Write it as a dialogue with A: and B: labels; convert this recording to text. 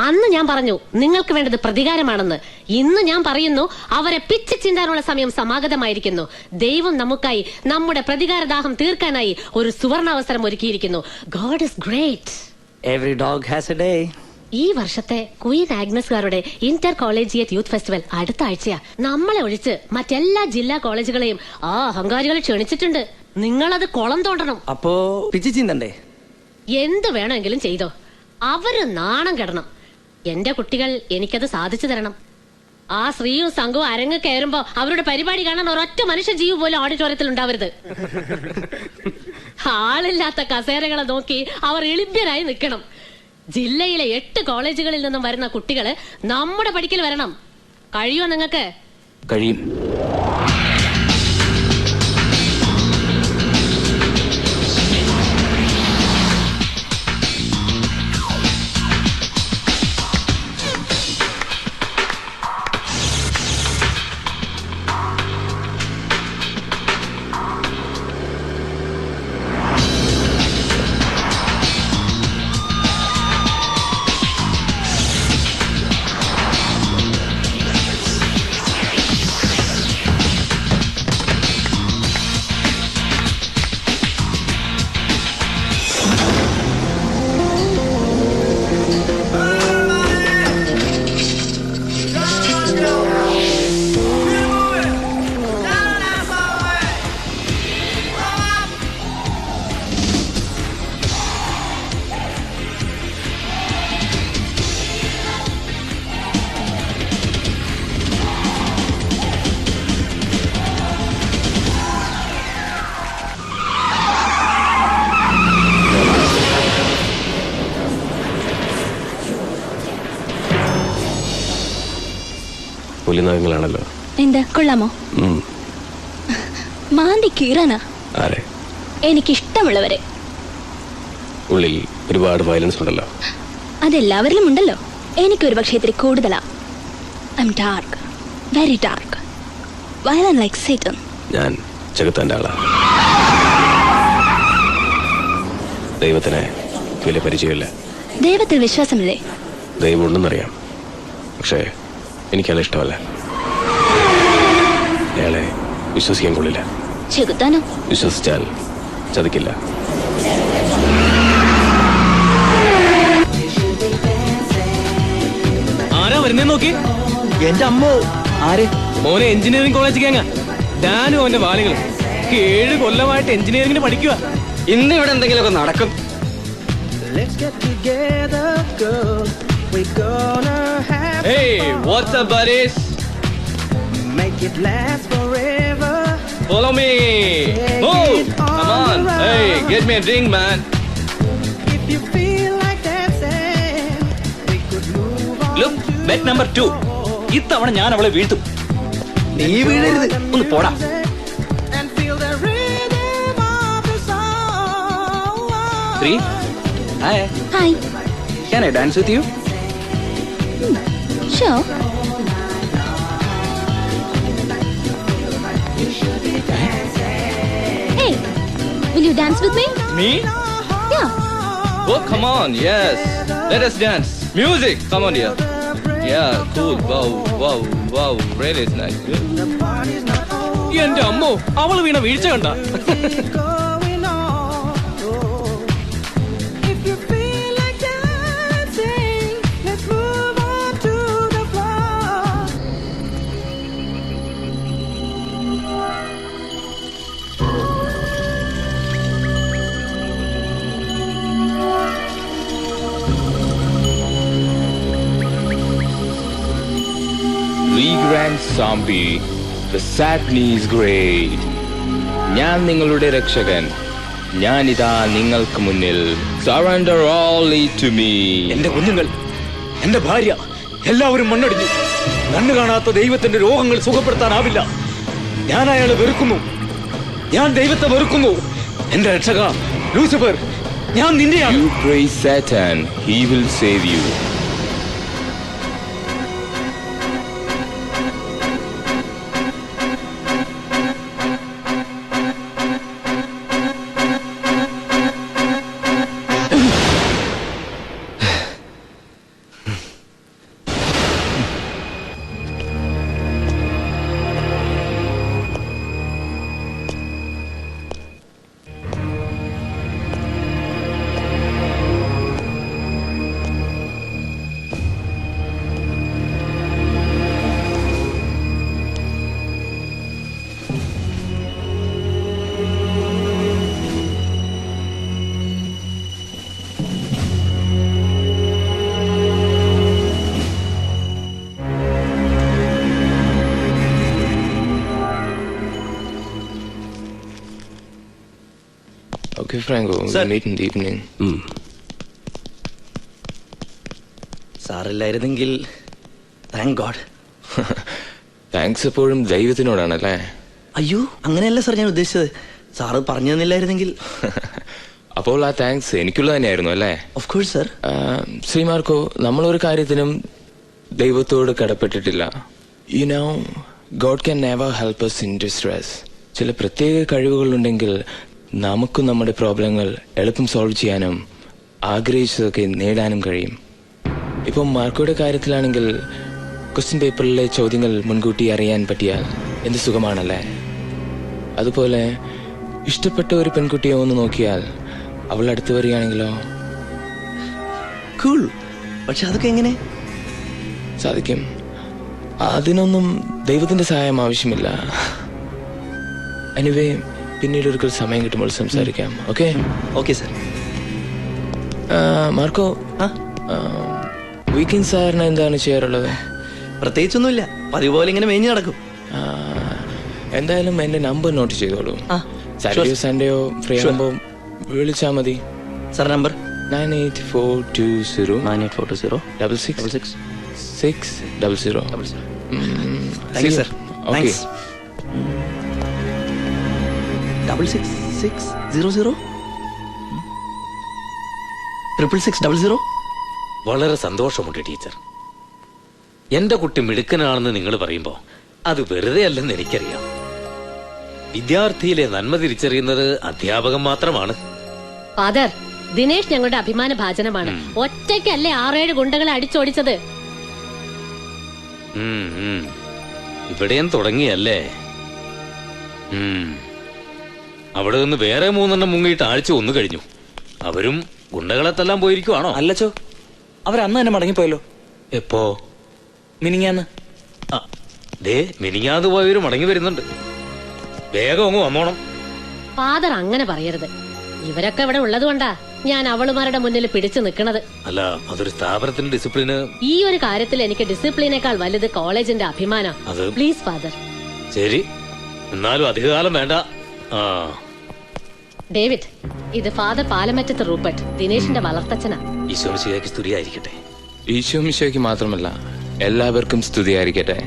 A: അന്ന് ഞാൻ പറഞ്ഞു നിങ്ങൾക്ക് വേണ്ടത് പ്രതികാരമാണെന്ന്. ഇന്ന് ഞാൻ പറയുന്നു അവരെ പിച്ച് ചിന്താനുള്ള സമയം സമാഗതമായിരിക്കുന്നു. ദൈവം നമുക്കായി നമ്മുടെ പ്രതികാരദാഹം തീർക്കാനായി ഒരു സുവർണാവസരം ഒരുക്കിയിരിക്കുന്നു. God is great.
B: Every dog has a day.
A: ഈ വർഷത്തെ ക്വീൻ ആഗ്നസ്കാരുടെ ഇന്റർ കോളേജിയറ്റ് യൂത്ത് ഫെസ്റ്റിവൽ അടുത്ത ആഴ്ചയാ. നമ്മളെ ഒഴിച്ച് മറ്റെല്ലാ ജില്ലാ കോളേജുകളെയും ആ അഹങ്കാരികളെ ക്ഷണിച്ചിട്ടുണ്ട്. നിങ്ങളത് കുളം തോണ്ടണം.
B: അപ്പോ പിച്ച് ചിന്തണ്ടേ?
A: എന്ത് വേണമെങ്കിലും ചെയ്തോ. അവര് നാണം കെടണം. എന്റെ കുട്ടികൾ എനിക്കത് സാധിച്ചു തരണം. ആ ശ്രീയും സംഘവും അരങ്ങ് കയറുമ്പോ അവരുടെ പരിപാടി കാണാൻ ഒരൊറ്റ മനുഷ്യ ജീവ് പോലും ഓഡിറ്റോറിയത്തിൽ ഉണ്ടാവരുത്. ആളില്ലാത്ത കസേരകളെ നോക്കി അവർ എളിഭ്യരായി നിൽക്കണം. ജില്ലയിലെ 8 കോളേജുകളിൽ നിന്നും വരുന്ന കുട്ടികള് നമ്മുടെ പഠിക്കൽ വരണം. കഴിയോ നിങ്ങൾക്ക്?
B: കഴിയും. പുലിനഖങ്ങളാണല്ലോ.
C: എന്താ കൊള്ളാമോ? മാന്തി കീറാനാ.
B: ആരെ?
C: എനിക്കിഷ്ടമുള്ളവരെ.
B: ഉള്ളിൽ ഒരുപാട് വയലൻസ് ഉണ്ടല്ലോ.
C: അതെല്ലാവരിലും ഉണ്ടല്ലോ. എനിക്കൊരു പക്ഷേ ഇത്തിരി കൂടുതലാ. I'm dark, very dark, violent like Satan.
B: ഞാൻ ജഗത്താന്റെ ആളാ. ദൈവത്തിന് വലിയ പരിചയമില്ല.
C: ദൈവത്തിൽ വിശ്വാസമില്ലേ?
B: ദൈവം ഉണ്ടെന്നറിയാം, പക്ഷേ എനിക്കയാളെ ഇഷ്ടമല്ല. അയാളെ വിശ്വസിക്കാൻ കൊള്ളില്ല.
C: ചെകുത്താനോ?
B: വിശ്വസിച്ചാൽ ചതിക്കില്ല.
D: ആരാ വരുന്നേ നോക്കി?
B: എന്റെ അമ്മോ. ആര്?
D: മോനെ എഞ്ചിനീയറിംഗ് കോളേജ് കേങ്ങ. ഞാനും അവന്റെ ബാലുകളും 7 കൊല്ലമായിട്ട് എഞ്ചിനീയറിംഗിന് പഠിക്കുക.
B: ഇന്ന് ഇവിടെ എന്തെങ്കിലുമൊക്കെ നടക്കും.
D: Hey, what's up, buddies?
E: Make it last forever.
D: Follow me. Move. Come on. Hey, get me a drink, man.
E: If you feel like dancing, we could move on.
D: Look, bet number 2. ഇത്തവണ ഞാൻ അവളെ വീഴ്ത്തും.
B: നീ വീഴരുത്.
D: ഒന്ന് പോടാ.
E: And feel the rhythm of the song.
D: 3.
B: Hi.
C: Hi.
B: Can I dance with you?
C: Sure. Hey, will you dance with me?
D: Me?
C: Yeah.
D: Oh, come on. Yes. Let us dance. Music. Come on, dear. Yeah, cool. Wow, wow, wow. Really is nice. എന്റെ അമ്മോ, അവള് വീണ വീഴ്ച കണ്ട.
E: Going on. If you feel like dancing, let's move on to the floor.
F: Grand Zombie, the Satney is great. ഞാൻ നിങ്ങളുടെ രക്ഷകൻ. ഞാനിതാ നിങ്ങൾക്ക് മുന്നിൽ. Surrender all to me.
G: എന്റെ കുഞ്ഞുങ്ങൾ, എന്റെ ഭാര്യ, എല്ലാവരും മണ്ണടിഞ്ഞു. കണ്ണു കാണാത്ത ദൈവത്തിന്റെ രോഗങ്ങൾ സുഖപ്പെടുത്താനാവില്ല. ഞാൻ അയാളെ വെറുക്കുന്നു. ഞാൻ ദൈവത്തെ വെറുക്കുന്നു. എന്റെ രക്ഷക ലൂസിഫർ, ഞാൻ നിന്റെയാണ്.
F: You praise Satan, he will save you. Okay, Franco,
B: Sir.
F: we'll meet in the evening.
B: സാറില്ലായിരുന്നെങ്കിൽ താങ്ക് ഗോഡ്.
F: താങ്ക്സ് എപ്പോഴും ദൈവത്തിനോടാണല്ലേ?
B: അയ്യോ അങ്ങനെയല്ല സാർ ഞാൻ ഉദ്ദേശിച്ചത്. സാറ് പറഞ്ഞു തന്നില്ലായിരുന്നെങ്കിൽ.
F: അപ്പോൾ ആ താങ്ക്സ് എനിക്കുള്ള തന്നെയായിരുന്നു അല്ലേ?
B: Of course sir.
F: Shri Marco, നമ്മളൊരു കാര്യത്തിനും ദൈവത്തോട് കടപ്പെട്ടിട്ടില്ല. You know, god can never help us in distress. ചില പ്രത്യേക കഴിവുകളുണ്ടെങ്കിൽ നമുക്കും നമ്മുടെ പ്രോബ്ലങ്ങൾ എളുപ്പം സോൾവ് ചെയ്യാനും ആഗ്രഹിച്ചതൊക്കെ നേടാനും കഴിയും. ഇപ്പം മാർക്കോയുടെ കാര്യത്തിലാണെങ്കിൽ ക്വസ്റ്റ്യൻ പേപ്പറിലെ ചോദ്യങ്ങൾ മുൻകൂട്ടി അറിയാൻ പറ്റിയാൽ എന്ത് സുഖമാണല്ലേ? അതുപോലെ ഇഷ്ടപ്പെട്ട ഒരു പെൺകുട്ടിയെ ഒന്ന് നോക്കിയാൽ അവൾ അടുത്ത് വരികയാണെങ്കിലോ?
B: കൂൾ. പക്ഷെ അതൊക്കെ എങ്ങനെ
F: സാധിക്കും? അതിനൊന്നും ദൈവത്തിന്റെ സഹായം ആവശ്യമില്ല. എനിവേ, പിന്നീട് ഒരിക്കൽ സമയം കിട്ടുമ്പോൾ സംസാരിക്കാം. Okay?
B: Okay sir.
F: Marco, weekend സാറിന് എന്താണ് ചെയ്യാറുള്ളത്?
B: പ്രത്യേകിച്ചൊന്നുമില്ല, പതിവ് പോലെ ഇങ്ങനെ മേഞ്ഞു നടക്കും.
F: എന്തായാലും എന്റെ നമ്പർ നോട്ട് ചെയ്തോളൂ. സാറ്റർഡേയോ
B: sure.
F: സൺഡേയോ ഫ്രീ
B: Sure.
F: ആകുമ്പോൾ വിളിച്ചാൽ മതി.
B: Sir number
F: 9842066600.
B: 9842066600. Thank you sir.
F: Okay.
B: 66600 66600.
G: വളരെ സന്തോഷമുണ്ട് ടീച്ചർ. എന്റെ കുട്ടി മിടുക്കനാണെന്ന് നിങ്ങൾ പറയുമ്പോ അത് വെറുതെ അല്ലെന്ന് എനിക്കറിയാം. വിദ്യാർത്ഥിയിലെ നന്മ തിരിച്ചറിയുന്നത് അധ്യാപകൻ മാത്രമാണ്.
A: ഫാദർ, ദിനേശ് ഞങ്ങളുടെ അഭിമാന ഭാജനമാണ്. ഒറ്റയ്ക്കല്ലേ 6-7 ഗുണ്ടകളെ അടിച്ചോടിച്ചത്.
G: ഇവിടെയും തുടങ്ങിയല്ലേ? അവിടെ നിന്ന് വേറെ 3 എണ്ണം മുങ്ങിയിട്ട് ആഴ്ച 1 കഴിഞ്ഞു. അവരും ഗുണ്ടകളെ തല്ലാൻ പോയിരിക്കുവാണോ?
B: അല്ലച്ചോ, അവരന്ന് തന്നെ മടങ്ങിപ്പോയല്ലോ.
G: എപ്പോ?
B: മിനിങ്ങാന്ന്.
G: മിനിങ്ങാതെ പോയവര് മടങ്ങി വരുന്നുണ്ട്. വേഗം അങ്ങ് വന്നോണം.
A: ഫാദർ അങ്ങനെ പറയരുത്. ഇവരൊക്കെ ഇവിടെ ഉള്ളതുകൊണ്ടാ ഞാൻ അവളുമാരുടെ മുന്നിൽ പിടിച്ചു നിൽക്കണത്.
G: അല്ല, അതൊരു സ്ഥാപനത്തിന്റെ ഡിസിപ്ലിന്.
A: ഈ ഒരു കാര്യത്തിൽ എനിക്ക് ഡിസിപ്ലിനേക്കാൾ വലുത് കോളേജിന്റെ അഭിമാനം.
G: അത്
A: പ്ലീസ് ഫാദർ.
G: ശരി, എന്നാലും അധികകാലം വേണ്ട.
A: ഡേവിഡ്, ഇത് ഫാദർ പാലമറ്റത്ത് റൂപ്പർട്ട്, ദിനേശിന്റെ വളർത്തച്ഛനാ.
G: ഈശോമിശിഹായ്ക്ക് സ്തുതിയായിരിക്കട്ടെ.
F: ഈശോ മിശിഹായ്ക്ക് മാത്രമല്ല എല്ലാവർക്കും സ്തുതിയായിരിക്കട്ടെ.